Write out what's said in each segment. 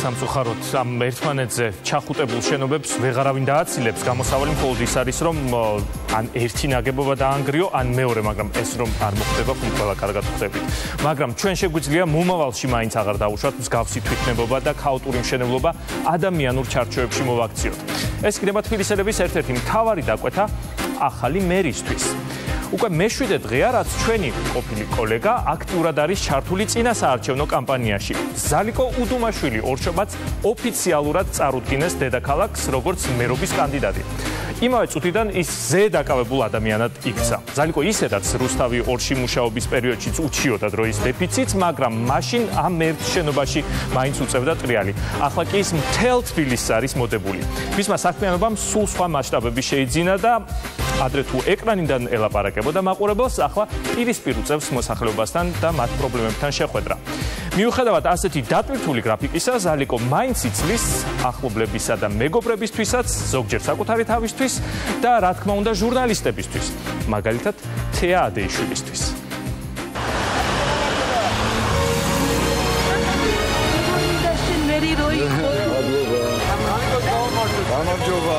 სამწუხაროდ ამ ერთმანეთზე ჩახუტებულ შენობებს ვეღარავინ დააცილებს. გამოსავალი მხოლოდ ის არის, რომ ან ერთი ნაგებობა დაანგრიო, ან მეორე, მაგრამ ეს რომ არ მოხდება, ხომ ყველა კარგად ხვდებით. მაგრამ ჩვენ შეგვიძლია მომავალში მაინც აღარ დავუშვათ მსგავსი თვითნებობა და ქაოტური მშენებლობა ადამიანურ ჩარჩოებში მოვაქციოთ. ეს იქნება თბილისელების ერთ-ერთი მთავარი დაკვეთა ახალი მერისთვის. უკვე მე-7 დღეა, რაც ჩვენი ყოფილი კოლეგა აქტიურად არის ჩართული წინასაარჩევნო კამპანიაში. ზალიკო უდუმაშვილი ორშაბათს ოფიციალურად წარუდგინეს დედაქალაქს როგორც მერობის კანდიდატი. იმავე წუთიდან ის ზედაკავებულ ადამიანად იქცა. ზალიკო ისედაც რუსთავი 2-ში მუშაობის პერიოდშიც უჩიოდა დროის დეფიციტს, მაგრამ მაშინ ამ ერთ შენობაში მაინც უწევდა ტრიალი. ახლა კი ის მთელ თბილისს არის მოდებული. მისმა საქმიანობამ სულ სხვა მასშტაბები შეიძინა და ადრე თუ ეკრანიდან ელაპარაკებოდა მაყურებელს, ახლა პირისპირ უწევს მოსახლეობასთან და მათ პრობლემებთან შეხვედრა. მიუხედავად ასეთი დატვირთული გრაფიკისა, ზალიკო მაინც იცლის ახლობლებისა და მეგობრებისთვისაც, ზოგჯერ საკუთარი თავისთვის და რა თქმა უნდა ჟურნალისტებისთვის, მაგალითად თეა ადეიშვილისთვის. გამარჯობა.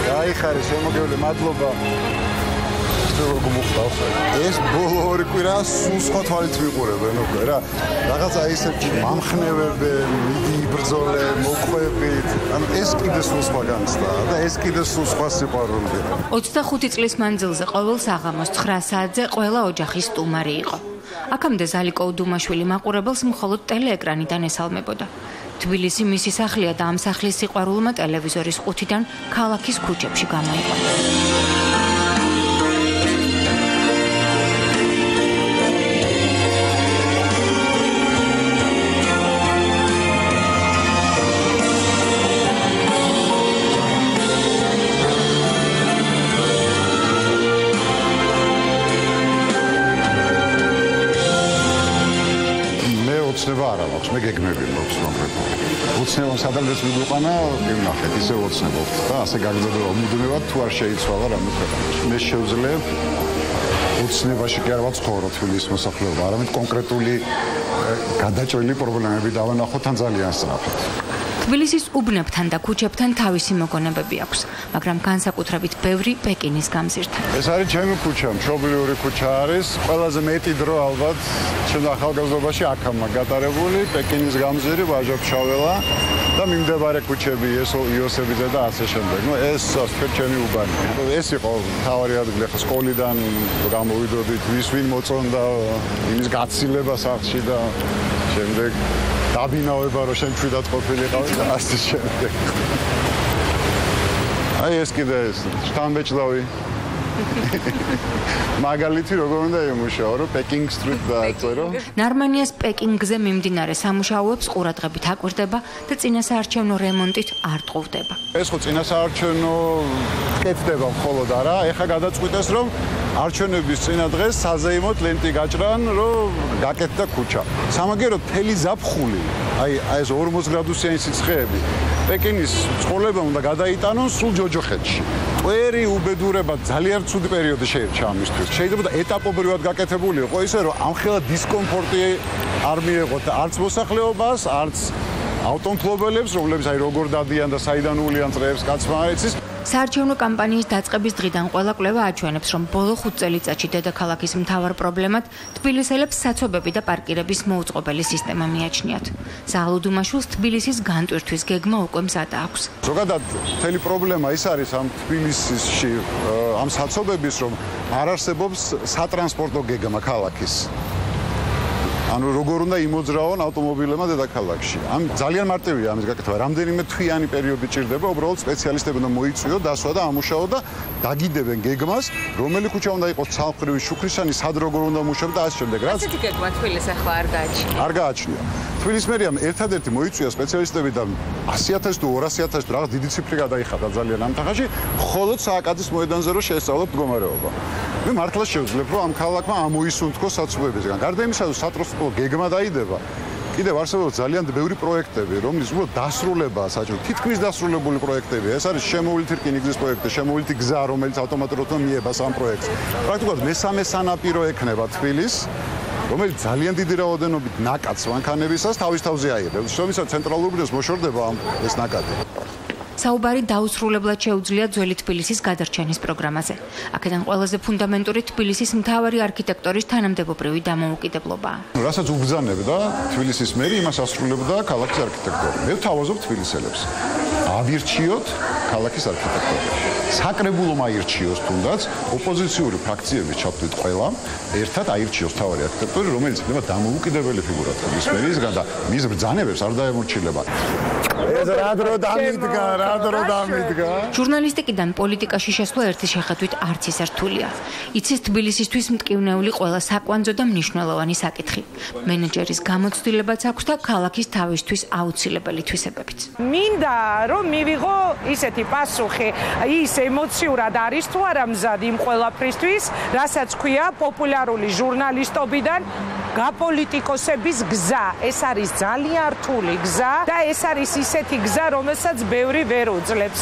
გაიხარე, შემოგევლე, მადლობა. ეს ბოლო ორი კვირა სულ სხვა თვალით ვიყურებენ უკვე რა. რაღაცა ისეთი მამხნევებენ, მიდი იბრძოლე, მოყვებით. ანუ ეს კიდე სულ სხვა განცდა და ეს კიდე სულ სხვა სიყვარულია. 25 წლის მანძილზე ყოველ საღამოს 9 საათზე ყველა ოჯახის სტუმარი იყო. აქამდე ზალიკო უდუმაშვილი მაყურებელს მხოლოდ ტელეეკრანიდან ესალმებოდა. თბილისი მისი სახლია და ამ სახლის სიყვარულმა ტელევიზორის ყუთიდან ქალაქის ქუჩებში გამოიყვანა. ოცნება არ აქვს, მე გეგმები მაქვს კონკრეტულად. ოცნება სადღაც მიგვიყვანა, ნახეთ, ისე ოცნებობთ და ასე გაგრძელდება მუდმივად, თუ არ შეიცვალა რამე ქვეყანაში. მე შევძლებ ოცნებაში კი არ ვაცხოვრო თბილისის მოსახლეობა, არამედ კონკრეტული გადაჭრილი პრობლემები დავანახოთ ან ძალიან სწრაფად. თბილისის უბნებთან და ქუჩებთან თავისი მოგონებები აქვს, მაგრამ განსაკუთრებით ბევრი პეკინის გამზირთან. ეს არის ჩემი ქუჩა, მშობლიური ქუჩა არის, ყველაზე მეტი დრო ალბათ ჩემ ახალგაზრდობაში აქამა გატარებული, პეკინის გამზირი, ვაჟა-ფშაველა და მიმდებარე ქუჩები, იოსებიძე და ასე შემდეგ. ნუ ეს ჩემი უბანი. ეს იყო მთავარი ადგილი, ხა სკოლიდან გამოვიდოდით, ვინ მოწონდა იმის გაცილება სახლში და შემდეგ დაბინავება რომ შენ ჩვიდად ყოფილიყავი და ასე შემდეგ. აი ეს კიდე ეს შთამბეჭდავი. მაგალითი როგორ უნდა იმუშაო რომ პეკინგ სტრიტ დააწერო. ნარმანიას პეკინგზე მიმდინარე სამუშაოებს ყურადღებით აკვირდება და წინასაარჩევნო რემონტით არ ტყუვდება. ეს ხო წინასაარჩევნო კეთდება მხოლოდ არა, ეხა გადაწყვიტეს რომ არჩევნების წინა დღეს საზეიმოდ ლენტი გაჭრან, რომ გაკეთდა ქუჩა. სამაგეროდ მთელი ზაფხული, აი ეს 40 გრადუსიანი სიცხეები პეკინის ცხოვრება უნდა გადაიტანონ სულ ჯოჯოხეთში. ყველი უბედურება ძალიან ცუდი პერიოდი შეირჩა ამისთვის. შეიძლება და ეტაპობრივად გაკეთებული იყო ისე რომ ამხელა დისკომფორტი არ მიეღოთ არც მოსახლეობას, არც ავტომფლობელებს, რომლებიც აი როგორ დადიან და საიდან უვლიან წრეებს კაცმა არ იცის. საარჩევნო კამპანიის დაწყების დღიდან ყველა კვლევა აჩვენებს, რომ ბოლო 5 წელიწადში დედაქალაქის მთავარ პრობლემად თბილისელებს საცობები და პარკირების მოუწყობელი სისტემა მიაჩნიათ. ზალიკო უდუმაშვილს თბილისის განტვირთვის გეგმა უკვე მზად აქვს. ზოგადად მთელი პრობლემა ის არის ამ თბილისში ამ საცობების, რომ არ არსებობს სატრანსპორტო გეგმა ქალაქის. ანუ როგორ უნდა იმოძრაონ ავტომობილებმა დედაქალაქში. ამ ძალიან მარტივია ამის გაკეთება. რამდენიმე თვიანი პერიოდი ჭირდება, უბრალოდ სპეციალისტები უნდა მოიწვიო, დასვა და ამუშაო და დაგიდებენ გეგმას, რომელი ქუჩა უნდა იყოს ცალმხრივი, შუქრისანი, სად როგორ უნდა მუშაობ და ასე შემდეგ. რაც ასეთი გეგმა თბილისს ახლა არ გააჩნია. არ გააჩნია. თბილისის მერიამ ერთადერთი მოიწვია სპეციალისტები და 100,000 თუ 200,000 თუ რაღაც დიდი ციფრი გადაიხადა ძალიან ამთახაში, მხოლოდ სააკაძის მოედანზე რომ შეესწავლოთ მდგომარეობა. მე მართლა შევძლებ, რომ ამ ქალაქმა ამოისუნთქოს საცობებისგან. გარდა იმისა, რომ სატრანსპორტო გეგმა დაიდება, კიდევ არსებობს ძალიან ბევრი პროექტები, რომლის უბრალოდ დასრულებაა საჭირო. თითქმის დასრულებული პროექტებია. ეს არის შემოვლითი რკინიგზის პროექტი, შემოვლითი გზა, რომელიც ავტომატურად მიება სამ პროექტს. პრაქტიკულად მესამე სანაპირო ექნება თბილისს რომელიც ძალიან დიდი რაოდენობით ნაკადს მანქანებისას თავის თავზე აიღებს, რომელსაც ცენტრალურ ბიუროს მოშორდება ეს ნაკადი. საუბარი დაუსრულებლად შეუძლია ძველი თბილისის გადარჩენის პროგრამაზე. აქედან ყველაზე ფუნდამენტური თბილისის მთავარი არქიტექტორის თანამდებობრივი დამოუკიდებლობა. რასაც უბრძანებდა თბილისის მერი, იმას ასრულებდა ქალაქის არქიტექტორი. მე ვთავაზობ თბილისელებს. ავირჩიოთ ქალაქის არქიტექტორი. საკრებულომ აირჩიოს თუნდაც ოპოზიციური ფრაქციების ჩავთვლით ყველა, ერთად აირჩიოს მთავარი არქიტექტორი, რომელიც იქნება დამოუკიდებელი ფიგურა თბილისის მერიისგან და მის ბრძანებებს არ დაემორჩილება. ეს რა დრო დამიდგა. ჟურნალისტიკიდან პოლიტიკაში შესვლა ერთი შეხედვით არც ისე რთულია. იცის თბილისისთვის მტკივნეული ყველა საკვანძო და მნიშვნელოვანი საკითხი. მენეჯერის გამოცდილებაც აქვს და ქალაქის თავისთვის აუცილებელი თვისებებიც. მინდა რომ მივიღო ისეთი პასუხი, ის ემოციურად არის თუ არა მზად იმ ყველაფრისთვის, რასაც ქვია პოპულარული ჟურნალისტობიდან გაპოლიტიკოსების გზა. ეს არის ძალიან რთული გზა და ეს არის ისეთი გზა, რომელსაც ბევრი ვერ უძლებს.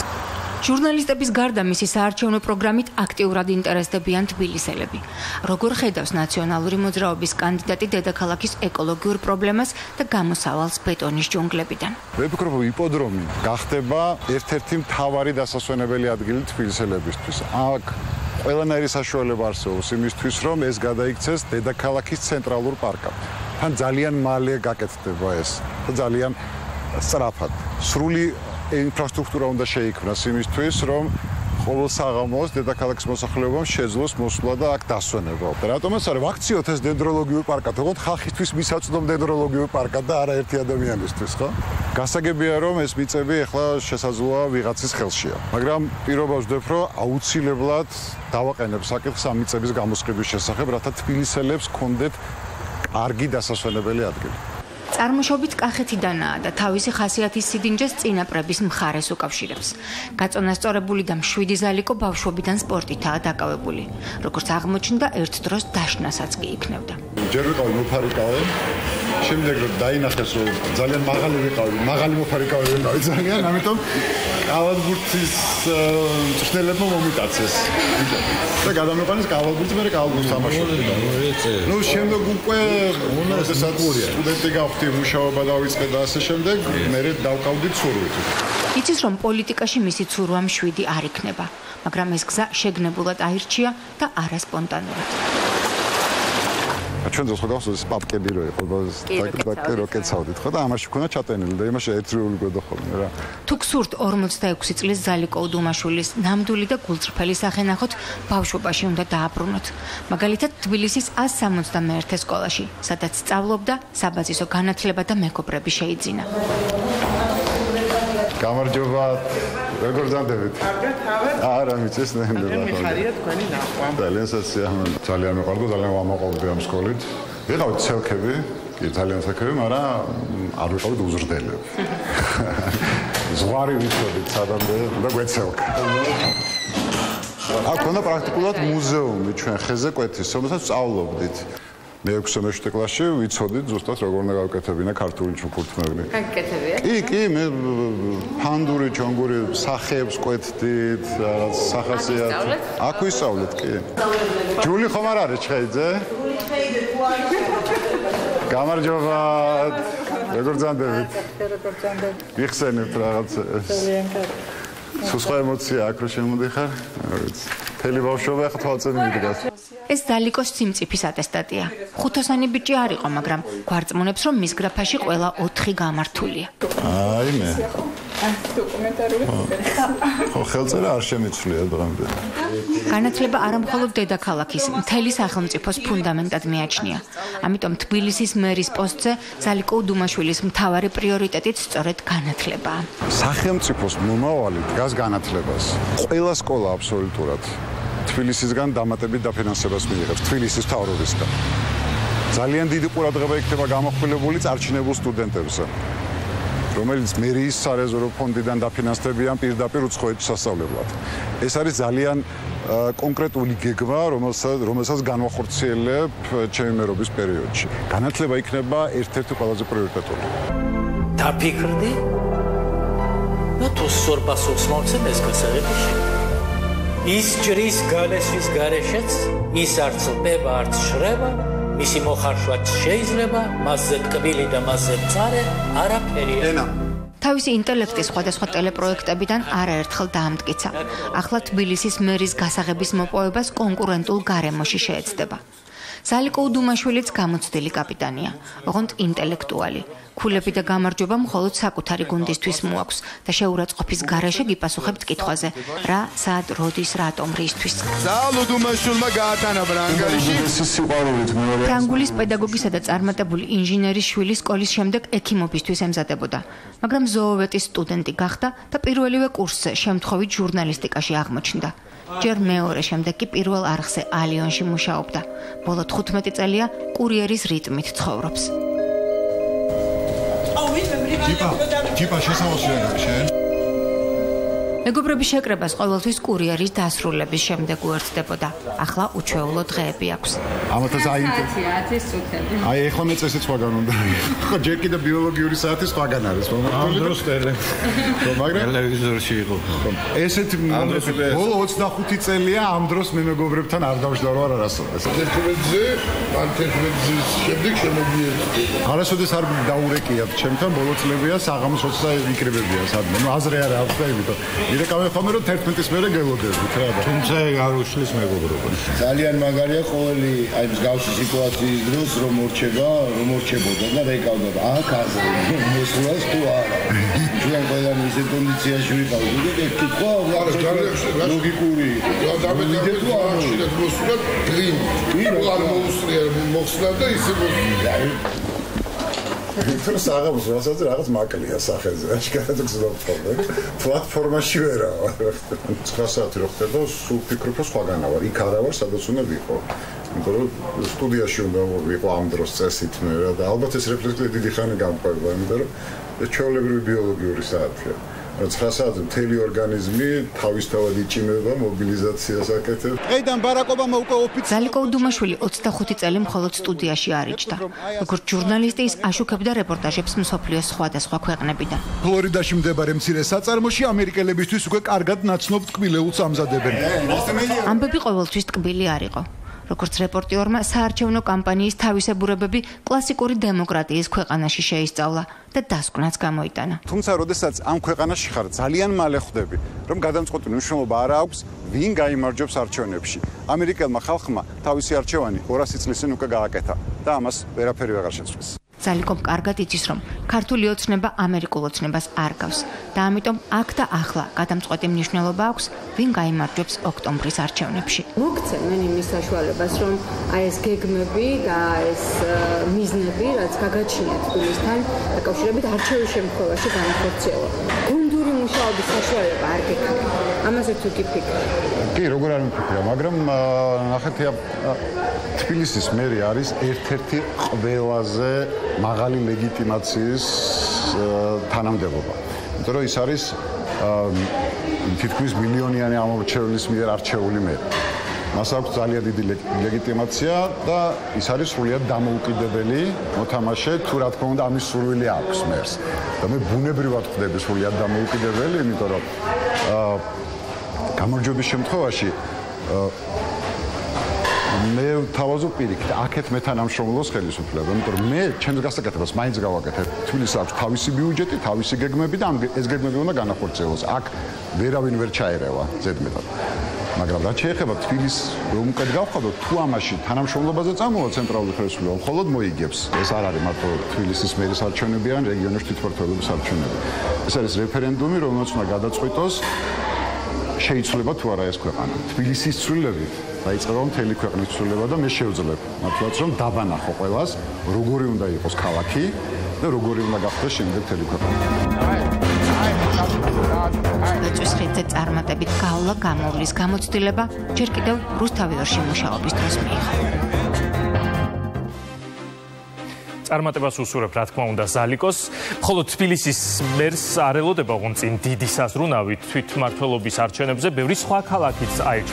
ჟურნალისტების გარდა მისი საარჩევნო პროგრამით აქტიურად ინტერესდებიან თბილისელები. როგორ ხედავს ნაციონალური მოძრაობის კანდიდატი დედაქალაქის ეკოლოგიურ პრობლემას და გამოსავალს ბეტონის ჯუნგლებიდან? ვფიქრობ, იპოდრომი გახდება ერთ-ერთი მთავარი დასასვენებელი ადგილი თბილისელებისთვის. აქ ყველანაირი საშუალება არსებობს იმისთვის, რომ ეს გადაიქცეს დედაქალაქის ცენტრალურ პარკად. თან ძალიან მალე გაკეთდება ეს. ძალიან სწრაფად. სრული ინფრასტრუქტურა უნდა შეიქმნას იმისთვის, რომ ყოველ საღამოს დედაქალაქის მოსახლეობამ შეძლოს მოსვლა და აქ დასვენება. რატომაც არა ვაქციოთ ეს დენდროლოგიურ პარკად, თქო ხალხისთვის მისაწვდომ დენდროლოგიურ პარკად და არა ერთი ადამიანისთვის, ხო? გასაგებია რომ ეს მიწები ახლა შესაძლოა ვიღაცის ხელშია. მაგრამ პირობა ვждებ, რომ აუცილებლად დავაყენებ საკითხს ამ მიწების გამოსყიდვის შესახებ, რათა თბილისელებს კონდეთ კარგი დასასვენებელი ადგილი. წარმოშობით კახეთიდანაა და თავისი ხასიათის სიდინჯეს წინაპრების მხარეს უკავშირებს. გაწონასწორებული და მშვიდი ზალიკო ბავშვობიდან სპორტითაა დაკავებული. როგორც აღმოჩნდა, ერთ დროს დაშნასაც კი იქნევდა. ჯერ ვიყავი მოფარიკავე, შემდეგ რომ დაინახეს რომ ძალიან მაღალი მოფარიკავე ვიყავი ძალიან, ამიტომ კალათბურთის მწვრთნელებმა მომიტაცეს. და გადამეყვანეს კალათბურთს, მე კალათბურთს თამაშობდი. ნუ შემდეგ უკვე როდესაც სტუდენტი გავხდი, მუშაობა დავიწყე და ასე შემდეგ, მე დავკავდი ცურვით. იცის რომ პოლიტიკაში მისი ცურვა მშვიდი არ იქნება, მაგრამ ეს გზა შეგნებულად აირჩია და არა სპონტანურად. ჩვენ ძოს ხოდავს პაპკები რო იყო და როკეცავდით ხო და ამაში ქონა ჩატენილი და იმაში ერთრიული გვედა ხოლმე რა. თუ გსურთ 46 წლის ზალიკო უდუმაშვილის ნამდვილი და გულწრფელი სახე ნახოთ, ბავშვობაში უნდა დააბრუნოთ. მაგალითად თბილისის 161 სკოლაში, სადაც სწავლობდა, საბაზისო განათლება და მეგობრები შეიძინა. გამარჯობა. როგორ ძანდებით? არა, მიწეს ნენდება. მიხარია თქვენი ნახვა. ძალიან სასიამოვნო. ძალიან მეყვარდა, ძალიან ვამაყობდი ამ სკოლით. ვიყავით ცელქები, კი ძალიან ცელქები, მაგრამ არ ვიყავით უზრდელები. ზღვარი ვიცოდით სადამდე და გვეცელქა. აქ ქონდა პრაქტიკულად მუზეუმი ჩვენ ხეზე კვეთის, რომელსაც სწავლობდით. მე-6-7 კლასში ვიცოდით ზუსტად როგორ უნდა გავკეთებინა ქართული ჩუქურთმები. გაკეთებია? კი, მე ფანდური, ჩონგური სახეებს კვეთდით, რაღაც სახასიათი. აქ ვისწავლეთ, კი. ჯული ხომ არ არის ჩხეიძე? ჯული ჩხეიძე თუ არ არის? გამარჯობა. როგორ ძანდებით? როგორ ძანდებით? გიხსენებთ რაღაც ეს. ძალიან კარგი. სუსხა ემოცია აქ რო შემოდიხარ? თელი ბავშვობა ახლა თვალწინ მიდგას. ეს ზალიკოს სიმწიფის ატესტატია. 5-ოსანი ბიჭი არ იყო, მაგრამ გვარწმუნებს, რომ მის გრაფაში ყველა 4 გამართულია. აი მე. დოკუმენტარული. ხო, ხელწერა არ შემიცვლია დღემდე. განათლება არა მხოლოდ დედაქალაქის, მთელი სახელმწიფოს ფუნდამენტად მიაჩნია. ამიტომ თბილისის მერის პოსტზე ზალიკო უდუმაშვილის მთავარი პრიორიტეტით სწორედ განათლებაა. სახელმწიფოს მომავალი დგას განათლებას. ყველა სკოლა აბსოლუტურად თბილისისგან დამატებით დაფინანსებას მიიღებს, თბილისის მთავრობისგან. ძალიან დიდი ყურადღება იქნება გამახვილებული წარჩინებულ სტუდენტებზე, რომელიც მერიის სარეზერვო ფონდიდან დაფინანსდებიან პირდაპირ უცხოეთის სასწავლებლად. ეს არის ძალიან კონკრეტული გეგმა, რომელსაც განვახორციელებ ჩემი მერობის პერიოდში. განათლება იქნება ერთ-ერთი ყველაზე პრიორიტეტული. დაფიქრდი? და თუ სორბასოს მოვცემ ეს გასაღებაში. ის ჭრის განესვის გარეშეც, ის არც ლდება, არც შრება, მისი მოხარშვაც შეიძლება, მასზე ტკბილი და მასზე მწარე არაფერია. თავისი ინტელექტის სხვადასხვა ტელეპროექტებიდან არაერთხელ დაამტკიცა. ახლა თბილისის მერის გასაღების მოპოვებას კონკურენტულ გარემოში შეეცდება. ზალიკო უდუმაშვილიც გამოცდილი კაპიტანია, ოღონდ ინტელექტუალი. ქულები და გამარჯვება მხოლოდ საკუთარი გუნდისთვის მოაქვს და შეურაცხყოფის გარეშე გიპასუხებთ კითხვაზე: რა, სად, როდის, რატომ, რისთვის. უდუმაშვილმა გაათანაბრა ანგარიში. ფრანგულის პედაგოგისა და წარმატებული ინჟინერის შვილი სკოლის შემდეგ ექიმობისთვის ემზადებოდა, მაგრამ ზოოვეტის სტუდენტი გახდა და პირველივე კურსზე შემთხვევით ჟურნალისტიკაში აღმოჩნდა. ჯერ მეორე შემდეგ კი პირველ არხზე ალიონში მუშაობდა. ბოლო 15 წელია კურიერის რიტმით ცხოვრობს. ჯიპა შესავალში არის შენ? მეგობრების შეკრებას ყოველთვის კურიერის დასრულების შემდეგ უერთდებოდა. ახლა უჩვეულო დღეები აქვს. ამათაც აი ეხლა მე წესით სხვაგან უნდა. ხო ჯერ კიდე ბიოლოგიური საათი სხვაგან არის. ამ დროს მაგრამ ტელევიზორში იყო. ესეთ ბოლო 25 წელია ამ დროს მე მეგობრებთან არ დავждавარ არასოდეს. 11-ზე, ან 11-ზე შემდეგ შემოგიერთდი. არასოდეს არ დაურეკიათ ჩემთან ბოლო წლებია საღამოს 20-ზე ვიკრებებია სადმე. ნუ აზრი არ აქვს და იმიტომ ირეკავენ ხოლმე რომ 11-ის მერე გელოდებით რა და თუმცა არ უშლის მეგობრობა. ძალიან მაგარია ყოველი აი მსგავსი სიტუაციის დროს რომ მორჩებოდა და რეკავდა აქ აზრი მოსვლას თუ არა. ჩვენ ყველანი ისეთ კონდიციაში ვიყავით და ეკითხა ლოგიკური იყო. დამედებით აღშიდეთ მოსვლა დრიმ. არ მოუსწრია მოხსნა და ისე მოსვლა. თორე საღამოს რასაც რაღაც მაკლია სახელზე. აშკარად გზნობ ხოლმე. პლატფორმაში ვერა. 9 საათი რო ხდება, სულ ფიქრობ რომ სხვაგანა ვარ. იქ არა ვარ, სადაც უნდა ვიყო. იმიტომ რომ სტუდიაში უნდა ვიყო ამ დროს წესით მე რა და ალბათ ეს რეფლექსია დიდი ხანი გამყვება, იმიტომ რომ ეს ჩვეულებრივი ბიოლოგიური საათია. 9 საათი მთელი ორგანიზმი თავისთავად იჭიმება, მობილიზაციას აკეთებს. დღეიდან ბარაკ ობამა უკვე ოფიციალურად ზალიკო უდუმაშვილი 25 წელი მხოლოდ სტუდიაში არიჯდა. როგორც ჟურნალისტი ის აშუქებდა რეპორტაჟებს მსოფლიოს სხვადასხვა ქვეყნებიდან. ფლორიდაში მდებარე მცირე საწარმოში ამერიკელებისთვის უკვე კარგად ნაცნობ ტკბილეულს ამზადებენ. ამბები ყოველთვის ტკბილი არ იყო. როგორც რეპორტიორმა საარჩევნო კამპანიის თავისებურებები კლასიკური დემოკრატიის ქვეყანაში შეისწავლა და დასკვნაც გამოიტანა. თუმცა როდესაც ამ ქვეყანაში ხარ, ძალიან მალე ხვდები, რომ გადამწყვეტი მნიშვნელობა არ აქვს, ვინ გაიმარჯვებს არჩევნებში. ამერიკელმა ხალხმა თავისი არჩევანი 200 წლის წინ უკვე გააკეთა და ამას ვერაფერი ვეღარ შეცვლის. ზალიკომ კარგად იცის, რომ ქართული ოცნება ამერიკულ ოცნებას არ გავს და ამიტომ აქ და ახლა გადამწყვეტი მნიშვნელობა აქვს, ვინ გაიმარჯვებს ოქტომბრის არჩევნებში. მოგცემ მე იმის საშუალებას, რომ აი ეს გეგმები და ეს მიზნები, რაც გაგაჩნიათ თბილისთან დაკავშირებით არჩევის შემთხვევაში განახორციელო. გუნდური მუშაობის საშუალება არ გექნება. ამაზე თუ გიფიქრე. კი, როგორ არ მიფიქრე, მაგრამ ნახეთ, თბილისის მერი არის ერთ-ერთი ყველაზე მაღალი ლეგიტიმაციის თანამდებობა. იმიტომ რომ ის არის თითქმის მილიონიანი ამორჩევლის მიერ არჩეული მერი. მას აქვს ძალიან დიდი ლეგიტიმაცია და ის არის სრულიად დამოუკიდებელი მოთამაშე, თუ რა თქმა უნდა ამის სურვილი აქვს მერს. და მე ბუნებრივად ხვდები სრულიად დამოუკიდებელი, იმიტომ რომ გამარჯვების შემთხვევაში მე თავაზობ პირიქით, აქეთ მე თანამშრომლობს ხელისუფლება, იმიტომ რომ მე ჩემს გასაკეთებას მაინც გავაკეთებ. თბილისს აქვს თავისი ბიუჯეტი, თავისი გეგმები და ეს გეგმები უნდა განახორციელოს. აქ ვერავინ ვერ ჩაერევა ზედმეტად. მაგრამ რაც შეეხება თბილისს, რომ უკეთ გავხადოთ, თუ ამაში თანამშრომლობაზე წამოვა ცენტრალური ხელისუფლება, მხოლოდ მოიგებს. ეს არ არის მარტო თბილისის მერის არჩევნები, ან რეგიონის თვითმმართველობის არჩევნები. ეს არის რეფერენდუმი, რომელსაც უნდა გადაწყვიტოს შეიცვლება თუ არა ეს ქვეყანა. თბილისის ცვლილებით დაიწყება მთელი ქვეყნის ცვლილება და მე შევძლებ მართლაც რომ დაბანახო ყველას, როგორი უნდა იყოს ქალაქი და როგორი უნდა გახდეს შემდეგ მთელი ქვეყანა. ეწვის ხიდზე წარმატებით გავლა გამოვლის გამოცდილება ჯერ კიდევ რუსთავიორში მუშაობის დროს მიიღო. წარმატებას უსურებ, რა თქმა უნდა, ზალიკოს. მხოლოდ თბილისის მერს არ ელოდება, ოღონდ წინ დიდი საზრუნავი თვითმმართველობის არჩევნებზე, ბევრი სხვა ქალაქიც აირჩევს.